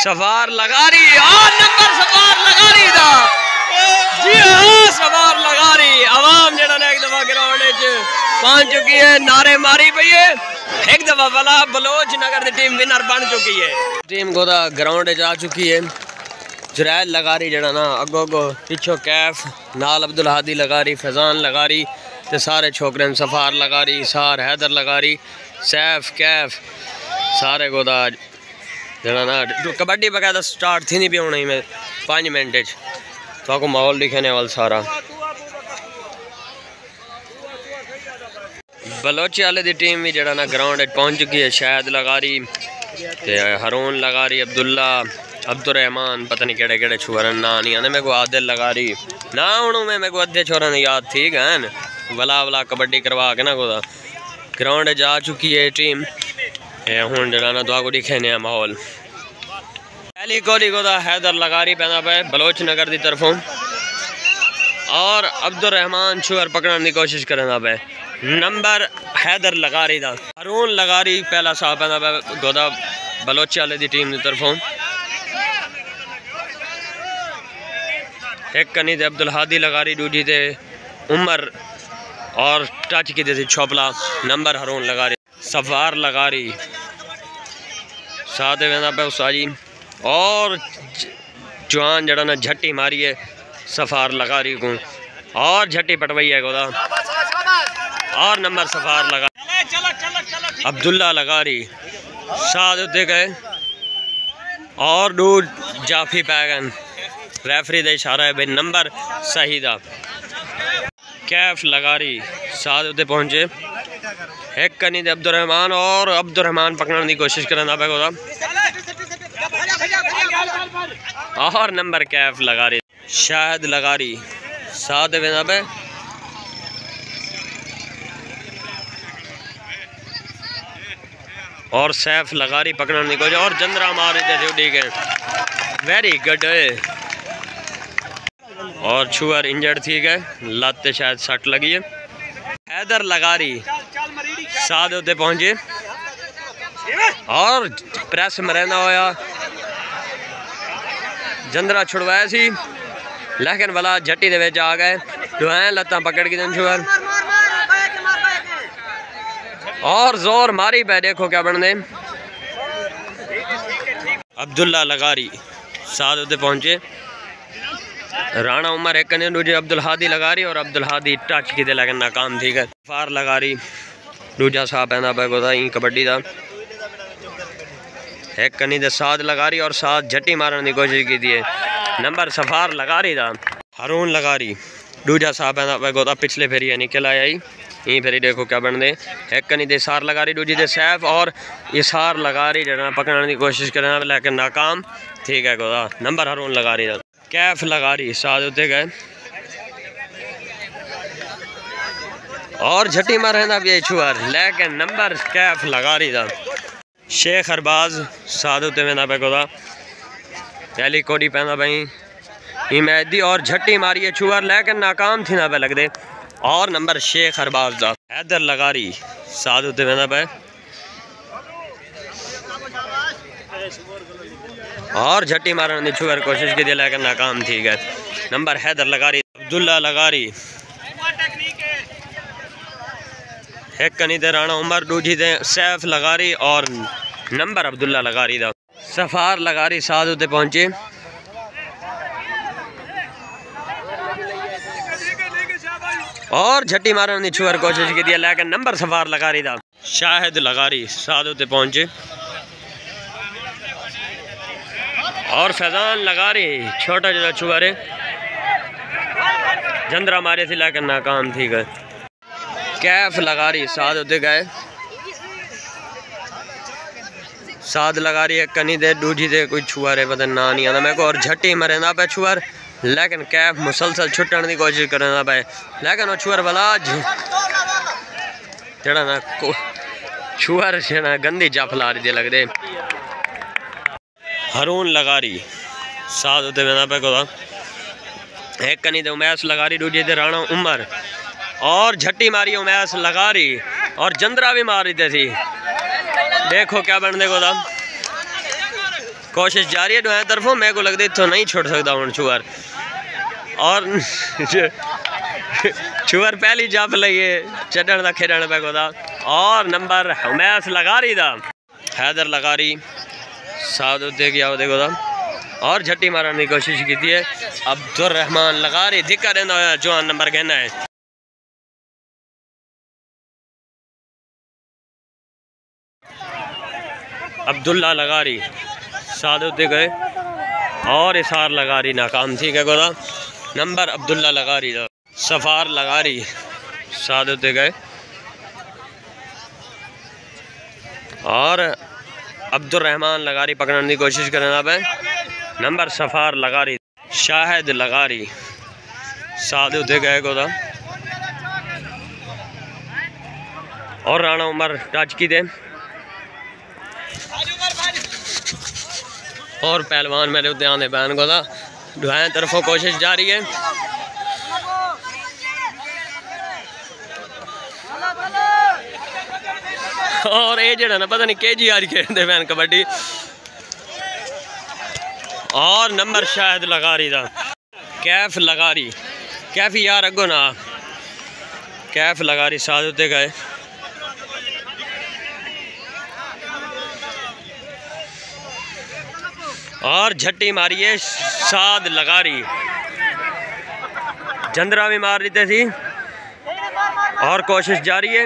सफार लगारी और नंबर सफार लगारी दा जी हाँ सफार लगारी आवाम जड़ा ने एक दफा ग्राउंड पहुंच चुकी है, नारे मारी पई है। एक दफा वाला बलोच नगर की टीम विनर बन चुकी है। टीम गोदा ग्राउंड आ चुकी है। जुरैल लगारी जड़ा ना अगो अगो पिछो कैफ नाल अब्दुल हादी लगारी फैजान लगारी ते सारे छोकरे सफार लगारी सार हैदर लगारी सैफ कैफ सारे गोदा जड़ा ना कबड्डी बकायदा स्टार्ट थी नहीं भी होनी में 5 मिनट तो आपको माहौल दिखाने वाला सारा बलोची वाले दी टीम भी जड़ा ना ग्राउंड पहुंच चुकी है। शायद लगारी ते हरून लगारी अब्दुल्ला अब्दुलरहमान पता नहीं केड़े केड़े छुअरन ना नहीं आने मेरे को आदिल लगारी ना हूँ मैं मेरे को अद्धे छोरन याद थी गहन वला वला कबड्डी करवा के ना गोदा ग्राउंड जा चुकी है टीम हूँ जरा ना दुआ को दिखेने माहौल पहली कोली गोदा हैदर लगारी पैदा पे बलोच नगर की तरफों और अब्दुलरहमान छुअर पकड़ने की कोशिश करना पे नंबर हैदर लगारी दा हरून लगारी पहला साह पैदा पे गोदा बलोच वाले की टीम की तरफों एक कनी ते अब्दुल हादी लगारी दूजी ते उमर और टच की थी छोपला नंबर हरून लगारी सफार लगारी साथ वेंदा पे उसाजी और जवान जड़ा ना झट्टी मारी है सफार लगारी को और झट्टी पटवाई है गोदा और नंबर सफार लगा अब्दुल्ला लगारी साथ उत्ते गए और दूर जाफी पैगन रेफरी का इशारा है भाई नंबर सही दा कैफ लगारी साथ उत्ते पहुंचे एक कनी अब्दुलरहमान और अब्दुलरहमान पकड़ने की कोशिश करना पे गोदा और नंबर कैफ लगारी शायद लगारी साथ वेंदा पे और सैफ लगारी पकड़ने की कोशिश और जंदरा मार थे ठीक है वेरी गुड और छुअर इंजर्ड थी गए लत शायद सट लगी है। हैदर लगारी साथ होते पहुंचे और प्रेस में रहना होया जंदरा छुड़वाया सी लेकिन वाला झट्टी दे विच आ गए दुआएं लत्तां पकड़ के छुअर और जोर मारी पे देखो क्या बनने अब्दुल्ला लगारी साथ होते पहुंचे राणा उमर एक कने दूजे अब्दुल हादी लगारी और अब्दुल हादी टच की लेकिन नाकाम थी गए फार लगारी दूजा साह पैदा पे गोदा कबड्डी का एक कनी दे साथ लगारी और साथ झट्टी मारने की कोशिश की थी नंबर सफार लगारी दा हरून लगारी दूजा साह पैदा पे गोदा पिछले फेरी निकल आया ही फेरी देखो क्या बन दे एक कनी दे सार लगारी दूजी दे सैफ और इसार लगारी जरा पकड़ने की कोशिश करना लेकिन नाकाम ठीक है गोदा नंबर हरून लगारी दा कैफ लगारी साथ होते गए और झट्टी मारना भी छुअर लेकिन नंबर कैफ लगारी दा शेख अरबाज साथ होते में ना पे गोदा पहली कोडी पैदा भाई इमैदी और झट्टी मारी है छुअर लेकिन नाकाम थी ना पे लग दे और नंबर शेख अरबाज दा हैदर लगारी साथ होते में ना पे और झट्टी मारने की छुअर कोशिश की थी लेकिन नाकाम थी गए नंबर हैदर लगारी अब्दुल्ला लगारी एक कनी दे राणा उमर दूजी दे सैफ लगारी और नंबर अब्दुल्ला लगारी दा सफार लगारी साथ होते पहुंचे और झट्टी मारने की छुअर कोशिश की थी लेकिन नंबर सफार लगारी दा शाहिद लगारी साथ होते पहुंचे और फैजान लगारी छोटा जरा छुअर जंदरा मारे थी लेकिन नाकाम थी गए कैफ लगारी साथ होते गए साथ लगारी एक कनी दे दूजी दे कोई छुअर है पता ना नहीं आता मेरे को और झट्टी मरेंदा पे छुअर लेकिन कैफ मुसलसल छुटने की कोशिश करना पे लेकिन वो छुअर वाला जड़ा ना छुअर से ना गंदी जफ ला रही लगते हरून लगारी साथ होते वेंदा पे गोदा एक कनी दे उमैस लगारी दूजी दे राणा उमर और झट्टी मारी उमैस लगारी और जंदरा भी मार रही थी देखो क्या बनने गोदा कोशिश जारी है दोनों तरफों। मैं को लगता इतों नहीं छोड़ सकता हूँ छुअर। और छुअर पहली जप लईए चढ़न का खेडन पे को। और नंबर उमैस लगारी दा हैदर लगारी साद उत्ते गया देखो। और झट्टी मारने की कोशिश की है अब्दुल रहमान लगारी धिक्का देना होया जो नंबर कहना है। अब्दुल्ला लगारी साद उत्ते गए और इसार लगारी नाकाम थी क्या गोदा। नंबर अब्दुल्ला लगारी दा सफार लगारी साद उत्ते गए और अब्दुल रहमान लगारी पकड़ने की कोशिश करना पे। नंबर सफार लगारी शाहिद लगारी साद उत्ते गए गोदा। और राणा उमर टच की दे और पहलवान मेरे उत्ते आने बैन को दुआएं तरफों कोशिश जारी है। और ये जड़ा ना पता नहीं केजी आज खेलते बैन कबड्डी। और नंबर शायद लगारी दा कैफ लगारी कैफी यार अगो ना कैफ लगारी साथ उत्ते गए। और झट्टी मारी है साद लगारी जंदरा भी मार देते थी। और कोशिश जारी है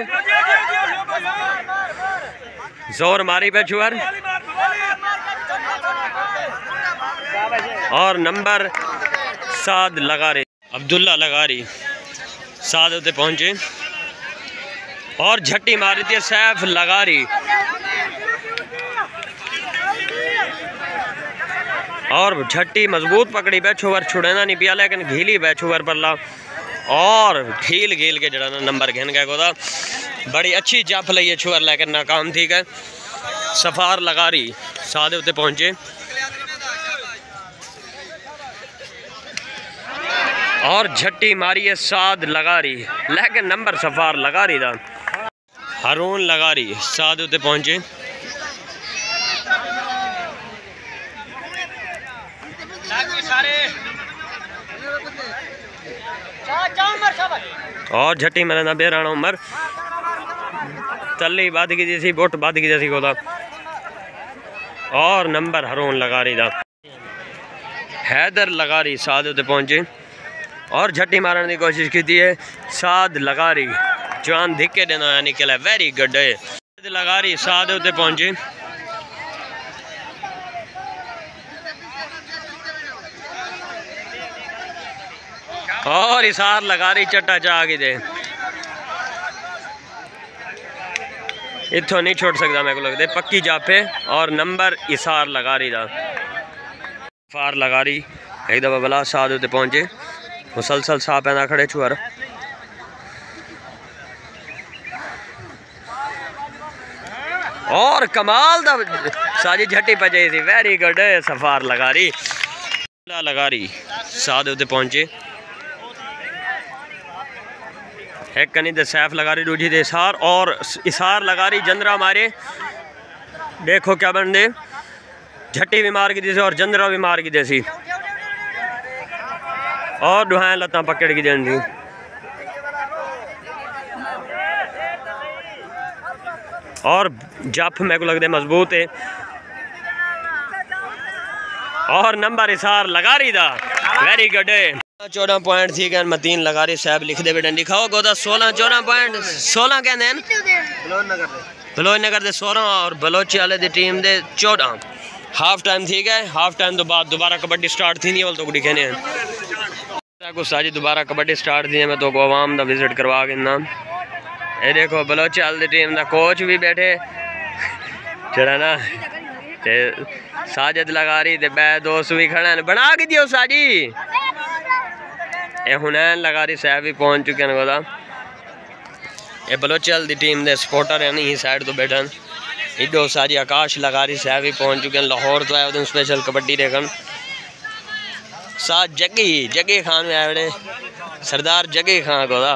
जोर मारी पे छुअर। और नंबर साद लगारी अब्दुल्ला लगारी साद उत्ते पहुंचे और झट्टी मारी थी सैफ लगारी। और झट्टी मजबूत पकड़ी बै छुअर छुड़ेना नहीं पिया लेकिन घीली बै छुअर पल्ला। और घील घील के जड़ा नंबर घिन गए गोदा। बड़ी अच्छी जप लई है छुअर लेकिन नाकाम थी गए। सफार लगारी सादे उत्ते पहुंचे और झट्टी मारी है साद लगारी लेकिन नंबर सफार लगारी दा हारून लगारी साद उत्ते पहुंचे। और झट्टी मेरे ना बेराना उमर तली बद की जैसी बोट बद की जैसी गोदा। और नंबर हरून लगारी दा हैदर लगारी साद उत्ते पहुंचे और झट्टी मारने की कोशिश की है साद लगारी जान धिक्के देना निकला। वेरी गुड है लगारी साद उत्ते पहुंचे। और इसार लगारी चट्टा चाह की दे इथों नहीं छोड़ सकता मैं को लगता पक्की जापे। और नंबर इसार लगारी दा फार लगारी एक दफा बला साद उत्ते पहुंचे मुसलसल साह पैदा खड़े छुअर। और कमाल दा साजी झट्टी पजाई थी। वेरी गुड सफार लगारी लगारी साद उत्ते पहुंचे। एक कनी दे सैफ लगारी दूजी दे इसार और इसार लगारी जंदरा मारे। देखो क्या बन दे झट्टी भी मार की दी और जंदरा भी मार की देसी। और दुहाएं लत्ता पकड़ की देन थी। और जप मेरे को लगते मजबूत है। और नंबर इसार लगारी दा वेरी गुड है। 14 पॉइंट थी गए मतीन लगारी साहब लिख दे बेटा लिखाओ गोदा 16 14 पॉइंट 16 कहते हैं बलोच नगर दे 16 और बलोची वाले दी टीम दे 14। हाफ टाइम थी गए। हाफ टाइम तो बाद दोबारा कबड्डी स्टार्ट थी नहीं वाल तो कहने हैं कुछ साजी दोबारा कबड्डी स्टार्ट थी। मैं तो को आवाम दा विजिट करवा के ना ये देखो बलोची वाले दी टीम दा कोच भी बैठे चढ़ा ना ते साजिद लगारी ते बै दोस्त भी खड़े बना के दियो साजी। ये हुनैन लगारी साहब भी पहुंच चुके हैं गोदा। ये बलोचल दी टीम दे सपोर्टर है नहीं साइड तो बैठन इधो साजी आकाश लगारी साहब भी पहुंच चुके हैं लाहौर तो आए स्पेशल कबड्डी देखन। साथ जगी खान में आए सरदार जगी खान गोदा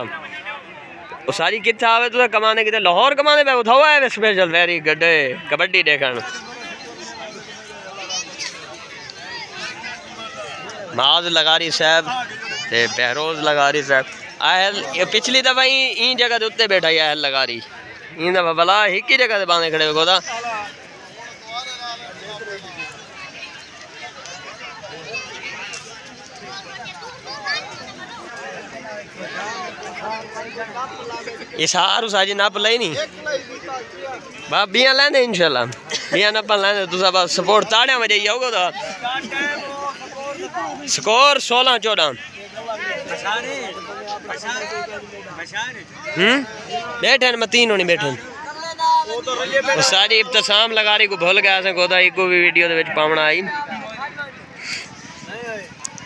वो सारी कितना आवे तो कमाने कितने लाहौर कमाने पे उठाओ है स्पेशल। वेरी गुड कबड्डी देखन माज लगारी साहब ते बहरोज लगारी साहब आहल पिछली दफा ई जगह के उत्ते बैठा ही आहल लगारी ई दफा भला एक ही जगह बांधे खड़े गोदा इशार साजी नप लई नहीं बा बिया लेंदे इंशाल्लाह बिया नप लेंदे तुसा बस सपोर्ट ताड़ियां में जाई आओगे तो स्कोर 16-14 बैठन मतीन होनी बैठन सारी इब्तसाम लगारी को भूल गया से गोदा को भी वीडियो दे विच पावना आई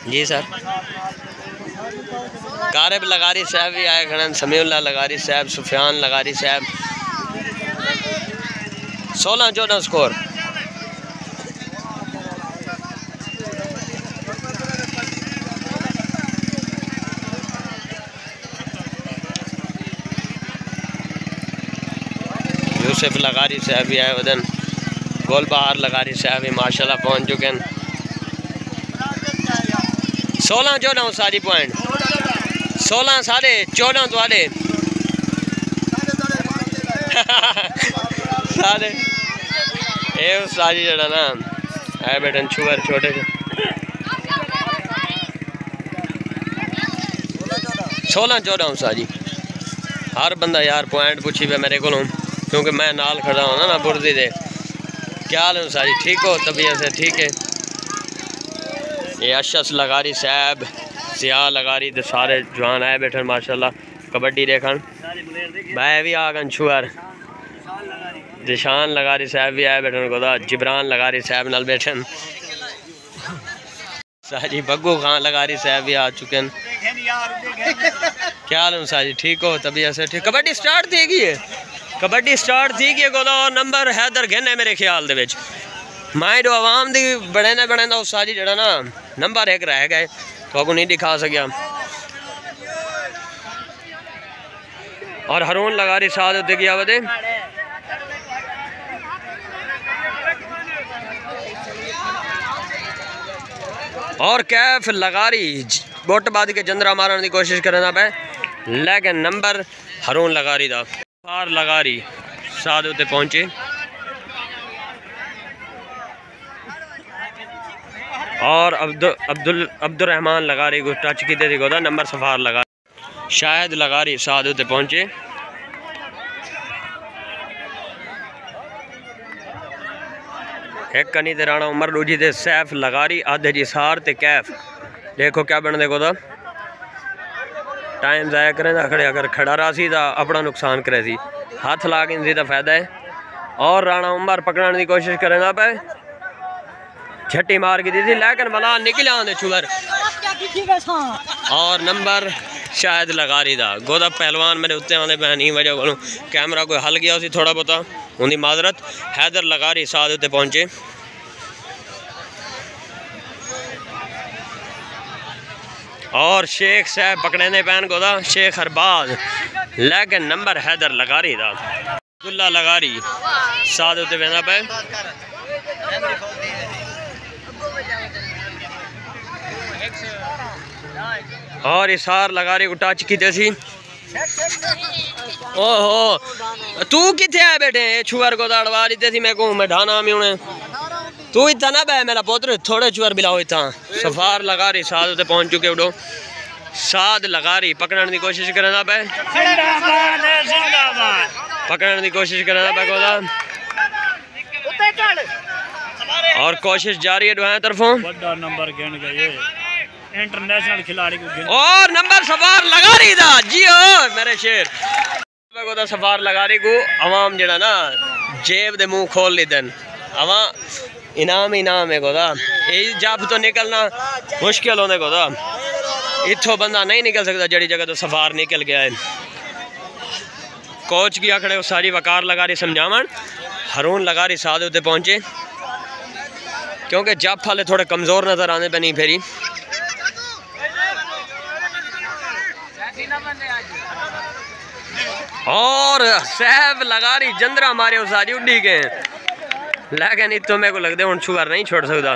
जी सर कारिब लगारी साहब भी आए खड़न समीउल्लाह लगारी साहब सुफियान लगारी साहब 16-14 स्कोर यूसुफ लगारी साहब भी आए वदन गोलबहार लगारी साहब भी माशाल्लाह पहुंच चुके हैं 16-14 सारी पॉइंट 16-14 तुहाडे सारे ए सारी जड़ा ना है बेटन छुअर छोटे 16-14 सारी हर बंदा यार पॉइंट पूछी पे मेरे को क्योंकि मैं नाल खड़ा हूँ ना बुर्दी दे क्या हाल है सारी ठीक हो तबीयत से ठीक है ये अशस लगारी साहब सिया लगारी तो सारे जवान आए बैठन माशाल्लाह कबड्डी देखन मैं भी आ गन छुअर दिशान लगारी साहब भी आए बैठन को जिब्रान लगारी साहब नाल बैठन सारी बग्गू खान लगारी साहब भी आ चुके हैं क्या हाल है सारी ठीक हो तबीयत से ठीक कबड्डी स्टार्ट थी गई है कबड्डी स्टार्ट थी कि और नंबर हैदर गिन है मेरे ख्याल दे विच माइंड आवाम दी बने ना उस सारी जड़ा ना नंबर एक रह गए तो नहीं दिखा सकिया और हरून लगारी साथ होते गया बदे और कैफ लगारी बोटबाद के जंदरा मारने की कोशिश करना पे लेकिन नंबर हरून लगारी दा फार लगारी साथ होते पहुंचे और अब्दुल-रहमान लगारी को टच की थी गोदा नंबर सफार लगा शायद लगारी साथ होते पहुंचे एक कनी ते राणा उमर दूजी ते सैफ लगारी आधे जी सार ते कैफ देखो क्या बनते गोदा टाइम ज़ाया करें खड़े अगर खड़ा रहा सी तो अपना नुकसान करे सी हाथ ला के इनसी तो फायदा है और राणा उमर पकड़ने की कोशिश करें ना पे छट्टी मार की दी थी लेकिन भला निकल आते छुअर और नंबर शायद लगारी दा गोदा पहलवान मेरे उत्ते आने पे नहीं वजह को कैमरा कोई हल गया उसी थोड़ा बहुता उनकी माजरत हैदर लगारी साथ उत्ते पहुंचे और शेख साहब पकड़ने पैन गोदा शेख अरबाज लेकिन नंबर हैदर लगारी दा अब्दुल्ला लगारी साथ उत्ते पैना पे और इसार लगारी को टच की थी ओहो तू किथे है बेटे छुअर को दड़वा दी थी मैं कहूँ मैं ढाना में उन्हें तू इतना ना बह मेरा पुत्र थोड़े छुअर बिलाओ इतना सफार लगारी साथ उते पहुंच चुके उड़ो साथ लगारी पकड़ने की कोशिश करना पे पकड़ने की कोशिश करना पे गोदा और कोशिश जारी है दोनों तरफों नंबर इंटरनेशनल खिलाड़ी को और नंबर सफार लगारी दा जी ओ मेरे शेर गोदा सफार लगारी को अवाम जड़ा ना जेब दे मुंह खोल लेदन अवाम इनाम है गोदा ये जब तो निकलना मुश्किल होने गोदा इत्थों बंदा नहीं निकल सकता जड़ी जगह तो सफार निकल गया है कोच की आखड़े सारी वकार लगारी समझावन हरून लगारी साथ होते पहुंचे क्योंकि जब वाले थोड़े कमज़ोर नज़र आने पे नहीं फेरी और सहब लगारी जंदरा मारे सारी उड़ी गए लेकिन इतो मेरे को लगता हूँ छुअर नहीं छोड़ सकता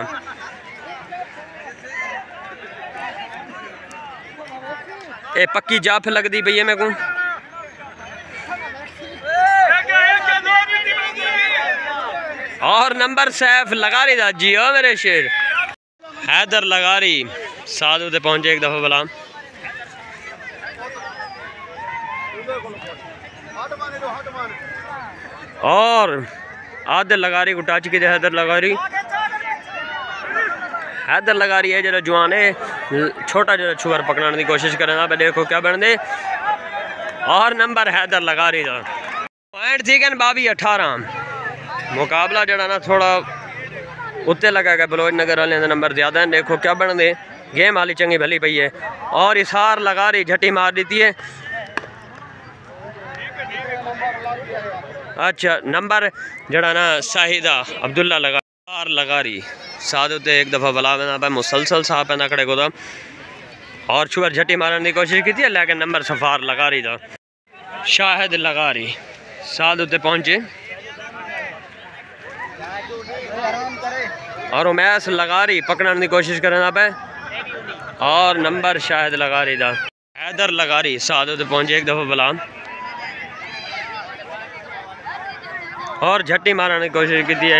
ये पक्की जाफ लगती पई है मेरे को। और नंबर सैफ लगारी दा जी हो मेरे शेर। हैदर लगारी साधु ते पहुंचे एक दफा बला। और आदर लगारी को टच की हैदर लगारी। हैदर लगारी है जरा जवान है, छोटा जरा छुअर पकड़ने की कोशिश करें। देखो क्या बन दे। और नंबर हैदर लगारी दा पॉइंट थी कि बाबी 18। मुकाबला जरा ना थोड़ा उत्ते लगा गया, बलोच नगर वाले नंबर ज़्यादा हैं। देखो क्या बन दे। गेम हाली चंगी भली पई है। और इसार लगारी झटी मार देती है। अच्छा नंबर जड़ा ना शाहिदा अब्दुल्ला लगारी साधु ते एक दफ़ा बला पे मुसलसल साह पैदा खड़े को था। और छुअर झटी मारने की कोशिश की थी, लेकिन नंबर सफार लगारी था। शाहिद लगारी साधु ते पहुंचे। और उमैस लगारी पकड़ने की कोशिश करना पे। और नंबर शाहिद लगारी था। हैदर लगारी साधु ते पहुंचे एक दफ़ा बला। और झट्टी मारने की कोशिश की थी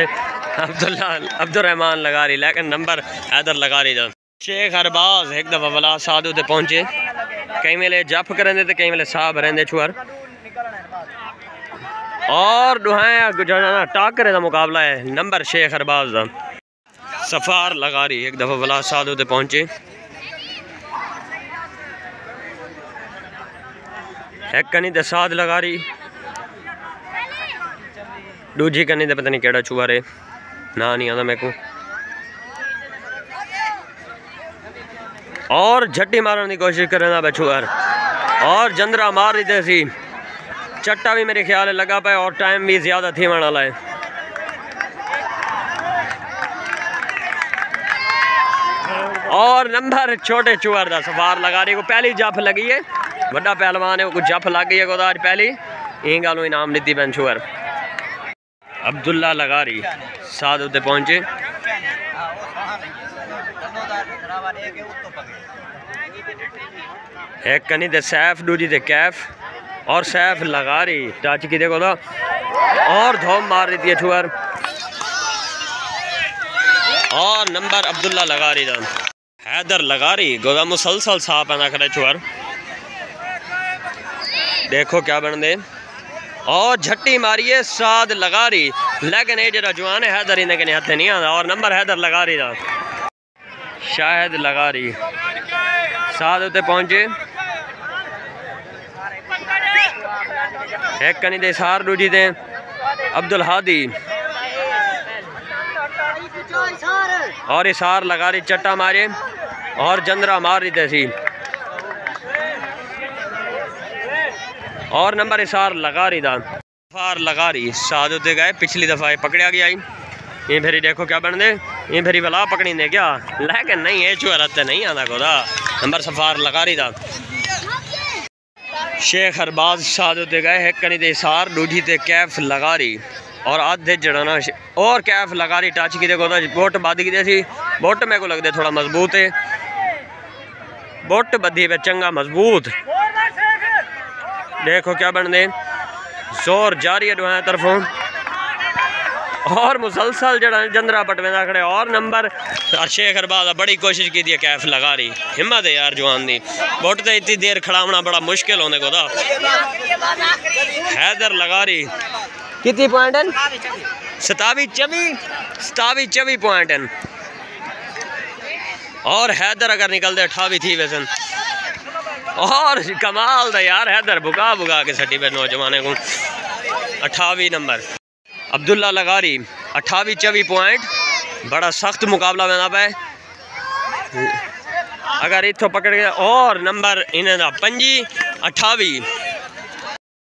अब्दुलरहमान लगारी, लेकिन नंबर हैदर लगारी था। शेख अरबाज एक दफ़ा बला साधु ते पहुंचे। कई वेले जफ करेंदे ते कई वेले साहब रहेंदे छुअर। और दुहाएं ना टाकरे का मुकाबला है। नंबर शेख अरबाज का। सफार लगारी एक दफ़ा बला साधु ते पहुंचे। एक कनी ते साध लगारी, दूजी कनी ते पता नहीं केड़ा छुअर है, ना नहीं आता मेरे को। और झट्टी मारने की कोशिश करना पे छुअर। और जंदरा मार देते सी। चट्टा भी मेरे ख्याल लगा पाए और टाइम भी ज़्यादा थी वाला है। और नंबर छोटे चुअर दा सफार लगारी को पहली जफ लगी है। बड़ा पहलवान है, कुछ जफ लग गई है को आज पहली ई गल इनाम दी पैन चुअर। अब्दुल्ला लगारी साधु ते पहुंचे। एक कनी ते सैफ, दूजी ते कैफ। और सैफ लगारी टच की देखो ना। और धोम मार देती है छुअर। और नंबर अब्दुल्ला लगारी दा। हैदर लगारी गोदा मुसलसल साफ पैदा करे छुअर। देखो क्या बन दे। और झट्टी मारिए साध लगारी, लेकिन ये जरा जवान है हैदर इन्हें के हाथ नहीं आता। और नंबर हैदर लगारी दा। शाहिद लगारी साध उत्ते पहुंचे। एक कनी दे सार, दूजी दे अब्दुल हादी। और इसार लगारी चट्टा मारे। और जंदरा मार दी थी। और नंबर इसार लगारी दा। फार लगारी साधु ते गए। पिछली दफ़ा पकड़ा गया ये फिर देखो क्या बन दे। ये फिर बला पकड़ी ने क्या, लेकिन नहीं ये चुहरत नहीं आता गोदा। नंबर सफार लगारी दा। शेख अरबाज साधु ते गए। एक कनी दे इसार, दूजी ते कैफ लगारी। और आधे जड़ाना और कैफ लगारी टच की देखो बोट बद की सी। बोट मेरे को लगते थोड़ा मजबूत है। बोट बदी पे चंगा मजबूत। देखो क्या बन दे। जोर जारी है दुआएं तरफों। और मुसलसल जड़ा जंदरा पटवेंदा खड़े। और नंबर शेख अरबाज बड़ी कोशिश की थी कैफ लगारी। हिम्मत है यार जवान दी। बोट तो इतनी देर खड़ावना बड़ा मुश्किल होने को था। हैदर लगारी कितनी पॉइंट है? 27 पॉइंट है। और हैदर अगर निकलते 28 थी वैसे। और कमाल था यार हैदर बुका के सटी पे नौजवान को 28 नंबर। अब्दुल्ला लगारी 28 पॉइंट। बड़ा सख्त मुकाबला बना पाए अगर इतों पकड़ गया। और नंबर इन्हें 25-28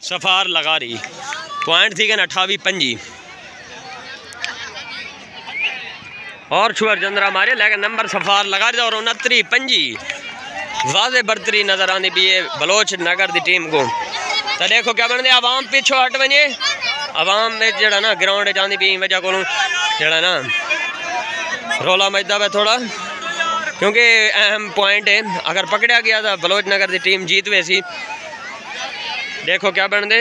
सफार लगारी पॉइंट थी 28-25। और छुअर जंदरा मारे, लेकिन नंबर सफार लगारी और 29-25 वाजे बरतरी नजर आती भी है बलोच नगर की टीम को। तो देखो क्या बनते आवाम पिछो हट वजे। आवाम में जड़ा ना ग्राउंड जाती भी वजह को जड़ा ना रोला मचता पे थोड़ा। क्योंकि अहम पॉइंट है, अगर पकड़ा गया था बलोच नगर की टीम जीत वैसी। देखो क्या बन दे,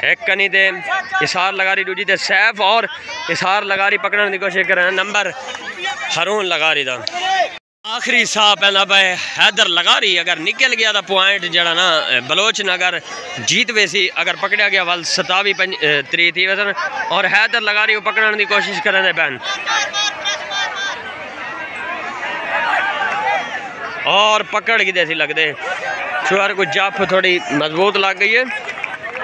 एक कनी दे इशार लगारी, दूजी ते सैफ और इशार लगारी पकड़ने की कोशिश कर रहे हैं। नंबर हारून लगारी दा आखिरी साह पैदा पे हैदर लगारी। अगर निकल गया था पॉइंट जरा ना बलोच नगर जीत वैसी। अगर पकड़ा गया वल 27-3 थी वैसे, और हैदर लगारी को पकड़ने की कोशिश कर रहे हैं बैन, और पकड़ की जैसी लगते छुआर को जप थोड़ी मजबूत लग गई है।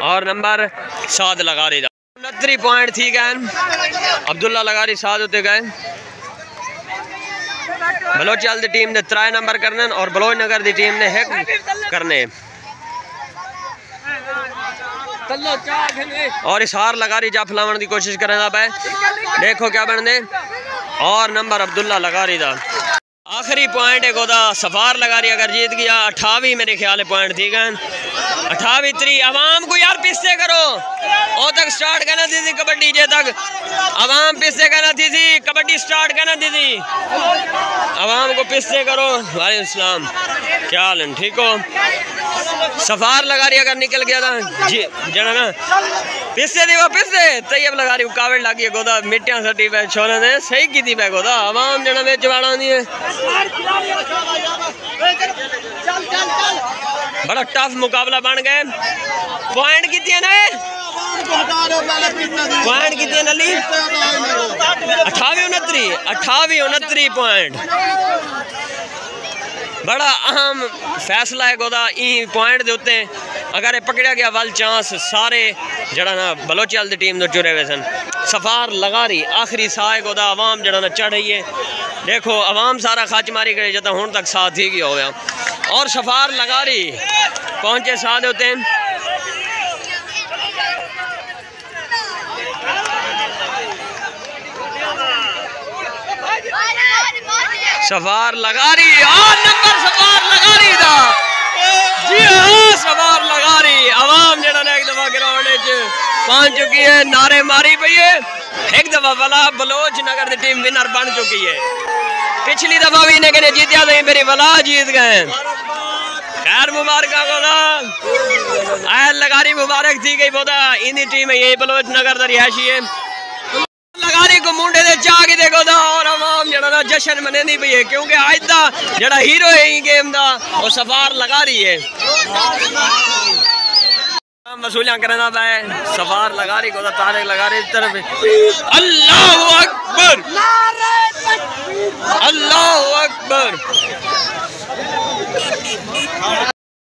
और नंबर 7 लगारी दा 29 पॉइंट थी गए। अब्दुल्ला लगारी 7 होते गए। बलोचियाल की टीम ने 3 नंबर करने और बलोच नगर की टीम ने 1 करने। और इशार लगारी जा फैलाने की कोशिश करें भाई, देखो क्या बनने। और नंबर अब्दुल्ला लगारी दा आखिरी पॉइंट है गोदा सफार लगारी। अगर जीत गया 28 मेरे ख्याल पॉइंट थी गए। 28-3। आवाम को यार पिस्से करो, ओ तक स्टार्ट करना थी कबड्डी जे तक आवाम पिस्से करना थी कबड्डी स्टार्ट करना थी। आवाम को पिस्से करो। वालेकुम सलाम, क्या हाल है, ठीक हो? सफार लगारी अगर निकल गया था जी जना ना पिस्से दी वो पिस्से तैयब लगारी कावड़ लगी गोदा मिट्टियां सटी पे छोरे ने सही की थी पे गोदा आवाम जना में चवाड़ा नहीं है। बड़ा टफ मुकाबला बन गए। पॉइंट कितने ने पॉइंट कितने नली 28-29 पॉइंट। बड़ा अहम फैसला है गोदा ई पॉइंट दे उत्ते। अगर ये पकड़ा गया वल चांस सारे जड़ा ना बलोचियाल की टीम तो चुरे हुए सन। सफार लगारी आखिरी साह गोदा आवाम जड़ा ना चढ़ रही है। देखो आवाम सारा खच मारी गई जब हूँ तक साथ ही गया होया। और सफार लगारी पहुंचे साथ होते हैं। सफार लगारी और नंबर सफार लगारी दा जी हाँ सफार लगारी। आवाम जड़ा ना एक दफा ग्राउंड पहुंच चुकी है, नारे मारी पई है। एक दफा वाला बलोच नगर की टीम विनर बन चुकी है। पिछली दफा भी इन्हें जीतिया तो मेरी वाला जीत गए। खैर मुबारक लगारी मुबारक थी गई बोदा इन टीम है। यही बलोच नगर का रिहायशी है। लगारी को मुंडे दे चाह के देखो दा और आवाम जड़ा ना जश्न मनेंदी पई है क्योंकि आज दा जड़ा हीरो है ई गेम दा वो सफार लगारी है। वसूलियां करना भाई सफार लगारी को तारिक लगारी तरफ। अल्लाहु अकबर अल्लाहु अकबर।